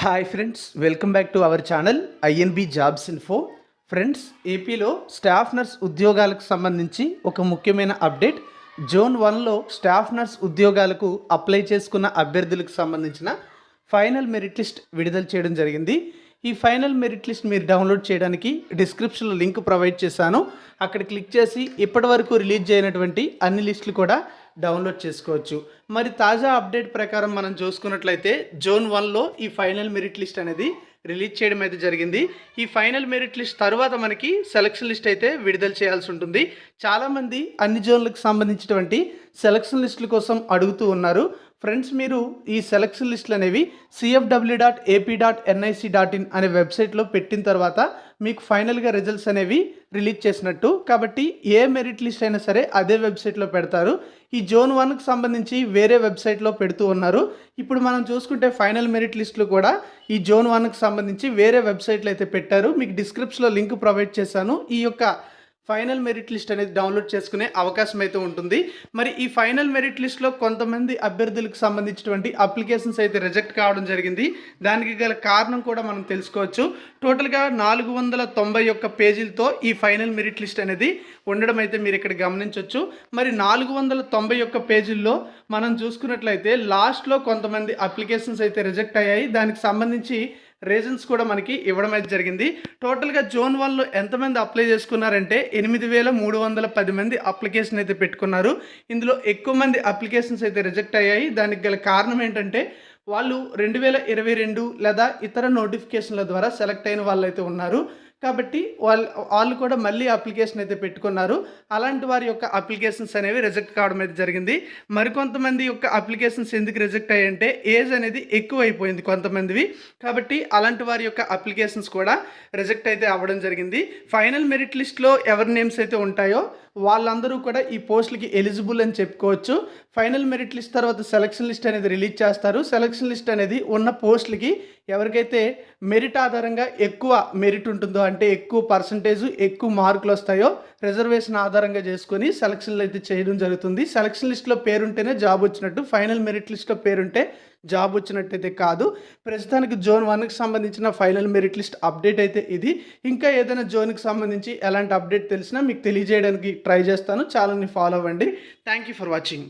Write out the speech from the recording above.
Hi friends, welcome back to our channel INB jobs info. Friends, ఏపీలో staff nurse ఉద్యోగాలకు సంబంధించి ఒక ముఖ్యమైన అప్డేట్. జోన్ 1లో స్టాఫ్ నర్స్ ఉద్యోగాలకు అప్లై చేసుకున్న అభ్యర్థులకు సంబంధించిన ఫైనల్ మెరిట్ లిస్ట్ విడుదల చేయడం జరిగింది. ఈ ఫైనల్ మెరిట్ లిస్ట్ మీరు డౌన్లోడ్ చేయడానికి డిస్క్రిప్షన్లో లింక్ ప్రొవైడ్ చేశాను. అక్కడ క్లిక్ చేసి ఇప్పటి వరకు రిలీజ్ చేయనటువంటి అన్ని లిస్టులు కూడా డౌన్లోడ్ చేసుకోవచ్చు. మరి తాజా అప్డేట్ ప్రకారం మనం చూసుకున్నట్లయితే జోన్ 1లో ఈ ఫైనల్ మెరిట్ లిస్ట్ అనేది రిలీజ్ చేయడం అయితే జరిగింది. ఈ ఫైనల్ మెరిట్ లిస్ట్ తర్వాత మనకి సెలక్షన్ లిస్ట్ అయితే విడుదల చేయాల్సి ఉంటుంది. చాలామంది అన్ని జోన్లకు సంబంధించినటువంటి సెలక్షన్ లిస్టుల కోసం అడుగుతూ ఉన్నారు. ఫ్రెండ్స్, మీరు ఈ సెలక్షన్ లిస్టులు అనేవి cfw.ap.nic.in అనే వెబ్సైట్లో పెట్టిన తర్వాత మీకు ఫైనల్గా రిజల్ట్స్ అనేవి రిలీజ్ చేసినట్టు. కాబట్టి ఏ మెరిట్ లిస్ట్ అయినా సరే అదే వెబ్సైట్లో పెడతారు. ఈ జోన్ 1కి సంబంధించి వేరే వెబ్సైట్లో పెడుతూ ఉన్నారు. ఇప్పుడు మనం చూసుకుంటే ఫైనల్ మెరిట్ లిస్టులు కూడా ఈ జోన్ 1కి సంబంధించి వేరే వెబ్సైట్లో అయితే పెట్టారు. మీకు డిస్క్రిప్షన్లో లింక్ ప్రొవైడ్ చేశాను. ఈ యొక్క ఫైనల్ మెరిట్ లిస్ట్ అనేది డౌన్లోడ్ చేసుకునే అవకాశం అయితే ఉంటుంది. మరి ఈ ఫైనల్ మెరిట్ లిస్ట్లో కొంతమంది అభ్యర్థులకు సంబంధించినటువంటి అప్లికేషన్స్ అయితే రిజెక్ట్ కావడం జరిగింది. దానికి గల కారణం కూడా మనం తెలుసుకోవచ్చు. టోటల్గా 491 పేజీలతో ఈ ఫైనల్ మెరిట్ లిస్ట్ అనేది ఉండడం అయితే మీరు ఇక్కడ గమనించవచ్చు. మరి 491 పేజీల్లో మనం చూసుకున్నట్లయితే లాస్ట్లో కొంతమంది అప్లికేషన్స్ అయితే రిజెక్ట్ అయ్యాయి. దానికి సంబంధించి రీజన్స్ కూడా మనకి ఇవ్వడం అయితే జరిగింది. టోటల్గా జోన్ 1లో ఎంతమంది అప్లై చేసుకున్నారంటే 8,310 మంది అప్లికేషన్ అయితే పెట్టుకున్నారు. ఇందులో ఎక్కువ మంది అప్లికేషన్స్ అయితే రిజెక్ట్ అయ్యాయి. దానికి గల కారణం ఏంటంటే వాళ్ళు 2022 లేదా ఇతర నోటిఫికేషన్ల ద్వారా సెలెక్ట్ అయిన వాళ్ళు అయితే ఉన్నారు. కాబట్టి వాళ్ళు కూడా మళ్ళీ అప్లికేషన్ అయితే పెట్టుకున్నారు. అలాంటి వారి యొక్క అప్లికేషన్స్ అనేవి రిజెక్ట్ కావడం అయితే జరిగింది. మరికొంతమంది యొక్క అప్లికేషన్స్ ఎందుకు రిజెక్ట్ అయ్యాయంటే ఏజ్ అనేది ఎక్కువ అయిపోయింది కొంతమందివి. కాబట్టి అలాంటి వారి యొక్క అప్లికేషన్స్ కూడా రిజెక్ట్ అయితే అవ్వడం జరిగింది. ఫైనల్ మెరిట్ లిస్ట్లో ఎవరి నేమ్స్ అయితే ఉంటాయో వాళ్ళందరూ కూడా ఈ పోస్టులకి ఎలిజిబుల్ అని చెప్పుకోవచ్చు. ఫైనల్ మెరిట్ లిస్ట్ తర్వాత సెలక్షన్ లిస్ట్ అనేది రిలీజ్ చేస్తారు. సెలక్షన్ లిస్ట్ అనేది ఉన్న పోస్టులకి ఎవరికైతే మెరిట్ ఆధారంగా ఎక్కువ మెరిట్ ఉంటుందో, అంటే ఎక్కువ పర్సంటేజ్ ఎక్కువ మార్కులు వస్తాయో రిజర్వేషన్ ఆధారంగా చేసుకొని సెలక్షన్లు అయితే చేయడం జరుగుతుంది. సెలక్షన్ లిస్ట్లో పేరుంటేనే జాబ్ వచ్చినట్టు, ఫైనల్ మెరిట్ లిస్ట్లో పేరుంటే జాబ్ వచ్చినట్టయితే కాదు. ప్రస్తుతానికి జోన్ 1కి సంబంధించిన ఫైనల్ మెరిట్ లిస్ట్ అప్డేట్ అయితే ఇది. ఇంకా ఏదైనా జోన్కి సంబంధించి ఎలాంటి అప్డేట్ తెలిసినా మీకు తెలియజేయడానికి ట్రై చేస్తాను. ఛానల్ని ఫాలో అవ్వండి. Thank you for watching.